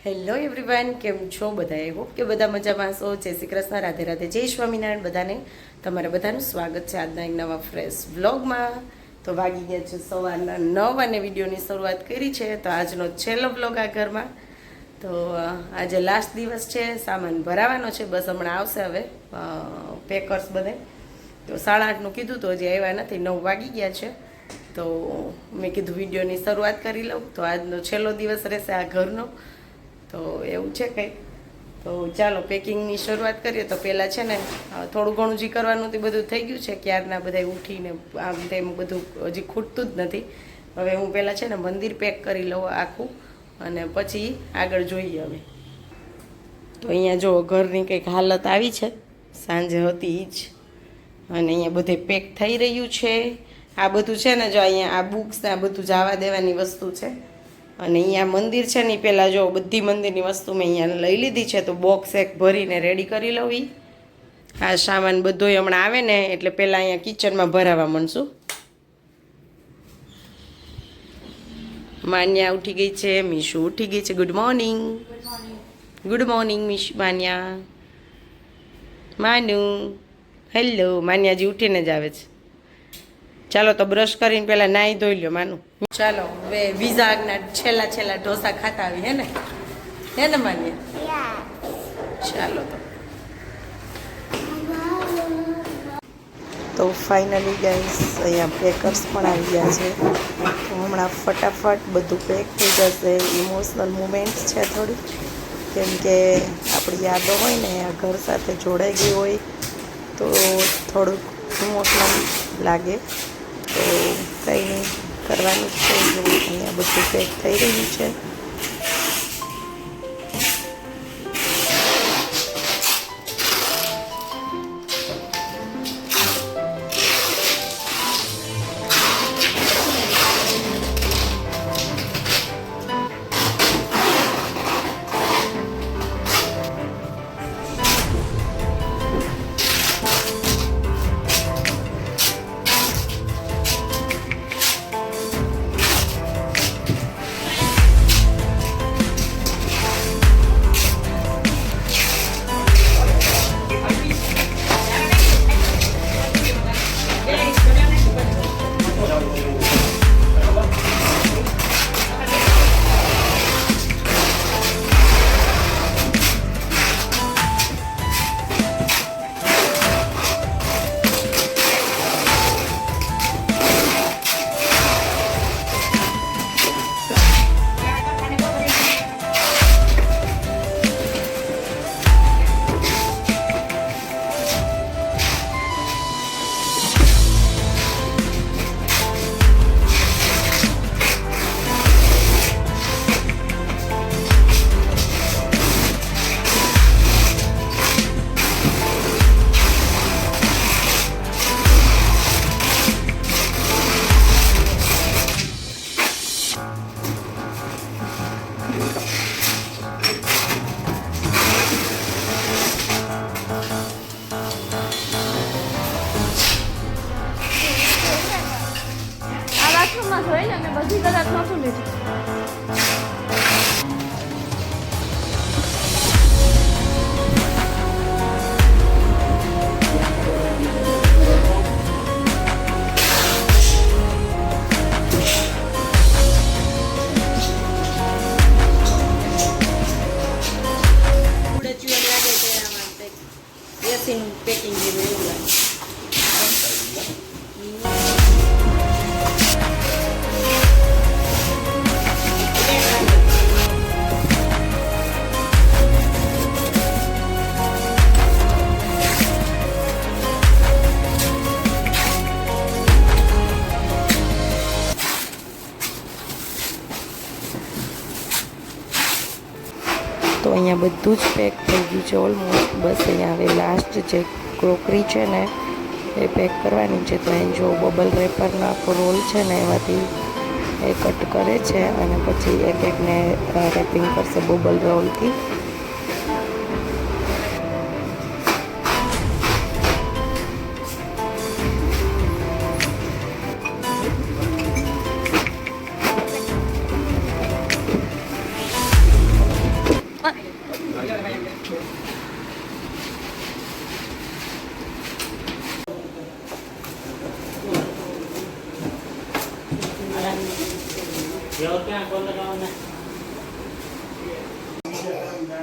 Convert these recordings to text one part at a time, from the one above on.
Hello everyone, કેમ છો બધા? આઈ હોપ કે બધા મજામાં છો. જય શ્રી કૃષ્ણ, રાધે રાધે, જય સ્વામિનારાયણ. બધાને તમારા બધાનું સ્વાગત છે આજના એક નવા ફ્રેશ વ્લોગમાં. તો વાગી ગયા છે સવારના 9 અને વિડીયોની શરૂઆત કરી છે. તો આજનો છેલ્લો વ્લોગ આ ઘરમાં. તો આજે લાસ્ટ દિવસ છે, સામાન ભરાવાનો છે, બસ હમણાં આવશે હવે પેકર્સ બધે. તો 8:30નું કીધું તો હજી આવ્યા નથી, 9 વાગી ગયા છે. તો મેં કીધું વિડીયોની શરૂઆત કરી લઉં. તો આજનો છેલ્લો દિવસ રહેશે આ ઘરનો. તો એવું છે કંઈ. તો ચાલો પેકિંગની શરૂઆત કરીએ. તો પહેલાં છે ને થોડું ઘણું જે કરવાનું તે બધું થઈ ગયું છે. ક્યારના બધા ઉઠીને આમ તેમ બધું હજી ખૂટતું જ નથી. હવે હું પહેલાં છે ને મંદિર પેક કરી લઉં આખું, અને પછી આગળ જોઈએ હવે. તો અહીંયા જો ઘરની કંઈક હાલત આવી છે, સાંજે હતી એ જ. અને અહીંયા બધે પેક થઈ રહ્યું છે. આ બધું છે ને જો અહીંયા આ બુક્સ આ બધું જવા દેવાની વસ્તુ છે. અને અહીંયા મંદિર છે ને પહેલાં જો બધી મંદિરની વસ્તુ મેં અહીંયા લઈ લીધી છે. તો બોક્સ એક ભરીને રેડી કરી લઉં. આ સામાન બધોય હમણાં આવે ને એટલે પહેલાં અહીંયા કિચનમાં ભરાવા માંડશું. માન્યા ઉઠી ગઈ છે, મીશુ ઉઠી ગઈ છે. Good morning. Good morning Manya. Manu hello. માન્યાજી ઉઠીને જ આવે છે. ચાલો તો બ્રશ કરીને પહેલાં નાહી ધોઈ લ્યો માનું. ચાલો હવે વિઝાગના છેલ્લા ઢોસા ખાતા આવી. હે ને માન્યા? ચાલો તો ફાઇનલી ગાઈસ અહીંયા પેકર્સ પણ આવી ગયા છે. તો હમણાં ફટાફટ બધું પેક થઈ જશે. ઇમોશનલ મુમેન્ટ્સ છે થોડી, કેમ કે આપણી યાદો હોય ને આ ઘર સાથે જોડાઈ ગઈ હોય તો થોડુંક ઇમોશનલ લાગે. તો કંઈ નહીં, કરવાનું જ છે. જો અહીંયા બધું પેક થઈ રહ્યું છે. બધી કદાચ નહોતું લીધું. પેકિંગ જેવું એવું લાગે. તો અહીંયા બધું જ પેક થઈ ગયું છે ઓલમોસ્ટ. બસ અહીંયા હવે લાસ્ટ જે ક્રોકરી છે ને એ પેક કરવાની છે. તો અહીં જો બબલ રેપરનો આખો રોલ છે ને એમાંથી એ કટ કરે છે અને પછી એક એકને રેપિંગ કરશે બબલ રોલથી.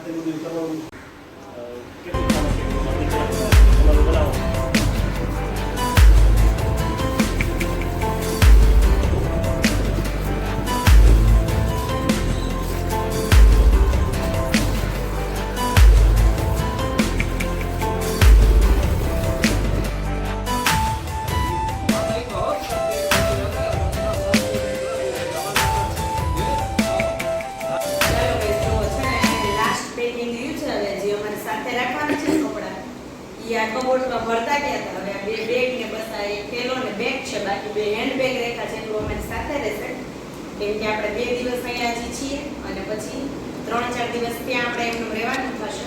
તે બધું કરવાનું કેટલું કામ છે તમારું બનાવો. આ કબોર્ડમાં ભરતા ગયા હતા. હવે આ બે બેગ ને બસ આ એક થેલો ને બેગ છે, બાકી બે હેન્ડ બેગ રેખા છે, એટલું અમારી સાથે રહેશે. કેમ કે આપણે 2 દિવસ અહીંયા હજી છીએ અને પછી 3-4 દિવસ ત્યાં આપણે એમનું રહેવાનું થશે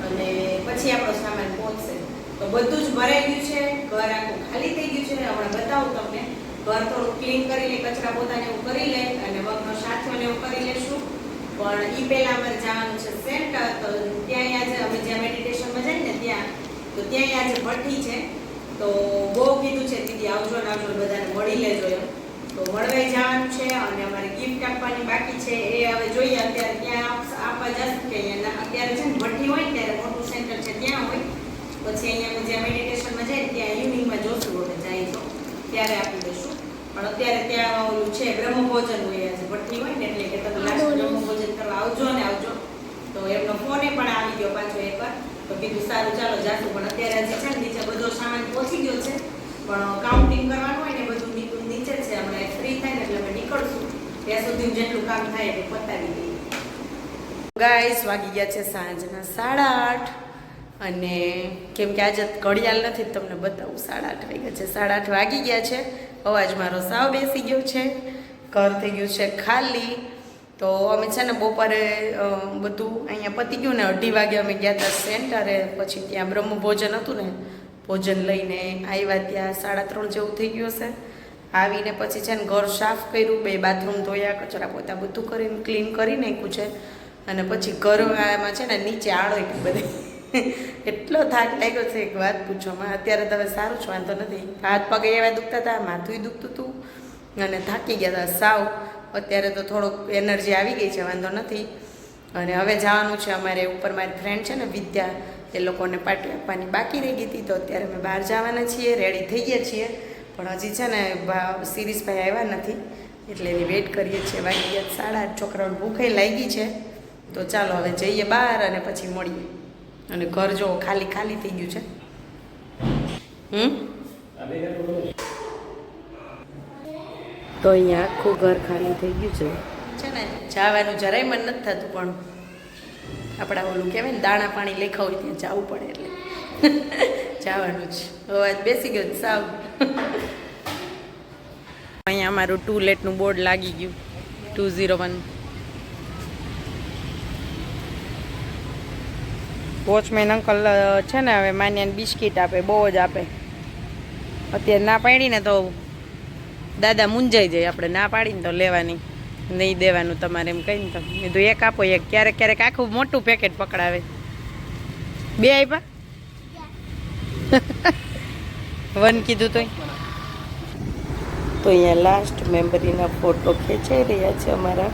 અને પછી આપણો સામાન પહોંચશે. તો બધું જ ભરાઈ ગયું છે, ઘર આખું ખાલી થઈ ગયું છે. હમણાં બતાવું તમને. ઘર થોડું ક્લીન કરી લે, કચરા પોતાને એવું કરી લે અને મગનો સાથીઓ ને એવું કરી લેશું. પણ ઈ પહેલા અમારે જવાનું છે સેન્ટર. તો ત્યાં આજે અમે જ્યાં મેડિટેશનમાં જઈએ ને ત્યાં, તો ત્યાં આજે ભઠ્ઠી છે. તો બહુ કીધું છે દીદી આવજો ને આવજો, બધાને મળી લેજો એમ. તો મળવાઈ જવાનું છે અને અમારે ગિફ્ટ આપવાની બાકી છે. એ હવે જોઈએ અત્યારે ત્યાં આપવા જશું કે અહીંયા અત્યારે છે ને ભઠ્ઠી હોય ને ત્યારે મોટું સેન્ટર છે ત્યાં હોય. પછી અહીંયા અમે જ્યાં મેડિટેશનમાં જઈએ ત્યાં ઇવનિંગમાં જોશું, હવે જાય તો ત્યારે આપી દઈશું. પણ અત્યારે ત્યાં ઓલું છે બ્રહ્મભોજન હોય, આજે ભઠ્ઠી હોય ને એટલે કે તમે લાસ્ટ બ્રહ્મભોજન કરવા આવજો ને આવજો. તો એમનો ફોને પણ આવી ગયો પાછો એકવાર. તો કીધું સારું ચાલો જાશું. પણ અત્યારે હજી છે ને નીચે બધો સામાન પહોંચી ગયો છે, પણ કાઉન્ટિંગ કરવાનું હોય ને બધું નીચે છે. હમણાં ફ્રી થાય ને એટલે અમે નીકળશું. ત્યાં સુધી જેટલું કામ થાય એટલું પતાવી દઈએ. ગાઈસ વાગી ગયા છે સાંજના 8:30 અને કેમ કે આજે ઘડિયાળ નથી તમને બતાવું, 8:30 વાગ્યા છે. 8:30 વાગી ગયા છે. અવાજ મારો સાવ બેસી ગયો છે, ઘર થઈ ગયું છે ખાલી. તો અમે છે ને બપોરે બધું અહીંયા પતી ગયું ને 2:30 વાગે અમે ગયા હતા સેન્ટરે. પછી ત્યાં બ્રહ્મભોજન હતું ને, ભોજન લઈને આવ્યા. ત્યાં 3:30 જેવું થઈ ગયું હશે. આવીને પછી છે ને ઘર સાફ કર્યું, 2 બાથરૂમ ધોયા, કચરા પોતા બધું કરીને ક્લીન કરી નાખ્યું છે. અને પછી ઘરમાં છે ને નીચે આળો એટલી બધી એટલો થાક લાગ્યો છે એક વાત પૂછવામાં. અત્યારે તો હવે સારું છે, વાંધો નથી. હાથ પગ એવા દુખતા હતા, માથું દુખતું હતું અને થાકી ગયા હતા સાવ. અત્યારે તો થોડોક એનર્જી આવી ગઈ છે, વાંધો નથી. અને હવે જવાનું છે અમારે ઉપર. મારી ફ્રેન્ડ છે ને વિદ્યા, એ લોકોને પાર્ટી આપવાની બાકી રહી ગઈ હતી. તો અત્યારે અમે બહાર જવાના છીએ, રેડી થઈ ગયા છીએ. પણ હજી છે ને શિરીષભાઈ આવ્યા નથી એટલે એની વેઇટ કરીએ છીએ. વાગી ગયા 8:30. છોકરાઓને ભૂખે લાગી છે. તો ચાલો હવે જઈએ બહાર અને પછી મળીએ. અને ઘર જો ખાલી ખાલી થઈ ગયું છે. તો અહીંયા આખું ઘર ખાલી થઈ ગયું છે ને. જવાનું જરાય મન નથી થતું, પણ આપણા ઓલું કહેવાય ને દાણા પાણી લેખા હોય ત્યાં જવું પડે એટલે જવાનું જ. અવાજ બેસી ગયો સાવ. અહીંયા અમારું 2 લેટનું બોર્ડ લાગી ગયું, 201. વોચમેન અંકલ છે ને હવે માન્યાને બિસ્કિટ આપે, બહુ જ આપે. અત્યારે ના પાડીને તો દાદા મૂંઝાઈ જાય. આપણે ના પાડીને તો લેવાની નહીં, દેવાનું તમારે એમ કહીને તો કીધું એક આપો એક. ક્યારેક ક્યારેક આખું મોટું પેકેટ પકડાવે. 2 આપ્યા 1 કીધું તોય. તો અહીંયા લાસ્ટ મેમ્બરીના ફોટો ખેંચાઈ રહ્યા છે અમારા.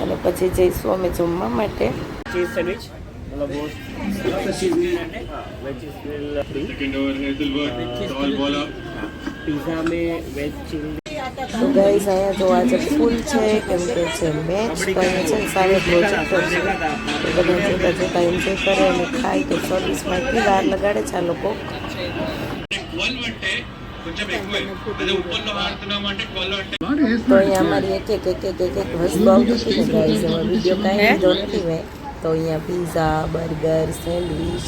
અને પછી જઈશું અમે જમવા માટે. ચીઝ સેન્ડવિચ मतलब वो वेज फ्री सेकंड ओवर है silver all ball up pizza में वेज चिली. તો ગાઈસ અહીંયા જો આજે ફૂલ છે કેમ કે છે મેચ. તો અહીંયા છે સારે પ્રોજેક્ટર છે, તો બધા જોતા જોતા એન્જોય કરે અને ખાય. તો સર્વિસમાં એટલી વાર લગાડે છે આ લોકો. તો અહીંયા અમારી એક વસ્તુ આવતી હતી ને ગાઈસ, એમાં વિડીયો કાંઈ લીધો નથી મેં. તો અહીંયા pizza, burger, sandwich,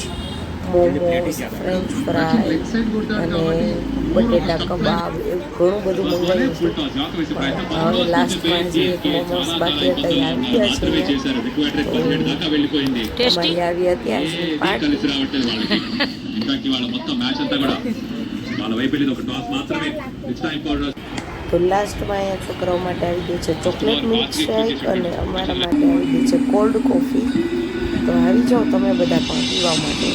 momos, French fry અને બટેટા કબાબ એવું ઘણું બધું મંગાવ્યું હતું. હવે લાસ્ટમાં જે એક મોમોસ બાકી હતા એ આવી ગયા છે. અમારી આવી અત્યારની પાર્ટી. તો લાસ્ટમાં અહીંયા છોકરાઓ માટે આવી ગયું છે ચોકલેટ મિલ્કશેક અને અમારા માટે આવી ગયું છે કોલ્ડ કોફી. તો આવી જાઓ તમે બધા પણ પીવા માટે.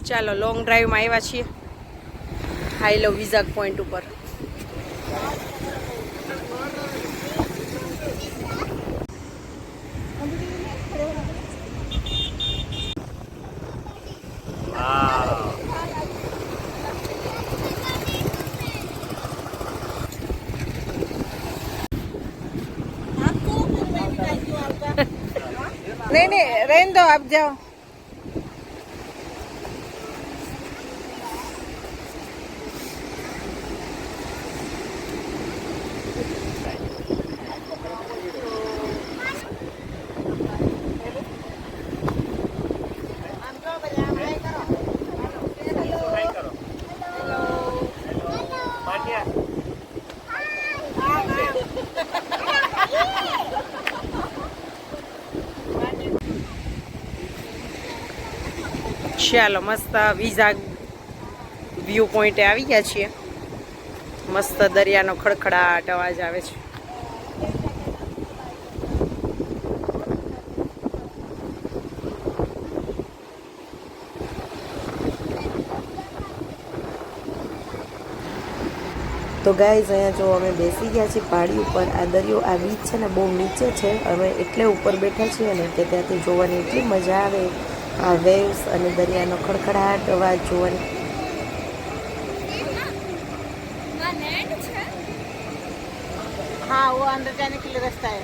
ચાલો લોંગ ડ્રાઈવમાં આવ્યા છીએ હાઈ લવ વિઝાક પોઈન્ટ ઉપર. नहीं नहीं रहने दो आप जाओ. ચાલો મસ્ત વિઝા વ્યૂ પોઈન્ટે આવી ગયા છીએ. મસ્ત દરિયાનો ખડખડાટ અવાજ આવે છે. તો ગાઈઝ અહીંયા જો અમે બેસી ગયા છીએ પહાડી ઉપર. આ દરિયો આ બીચ છે ને બહુ નીચે છે. અમે એટલે ઉપર બેઠા છીએ ને કે ત્યાંથી જોવાની એટલી મજા આવે. આ વેવ્સ અને દરિયાનો ખડખડાટ અવાજ જોવાની. हाँ वो अंदर जाने के लिए रास्ता है.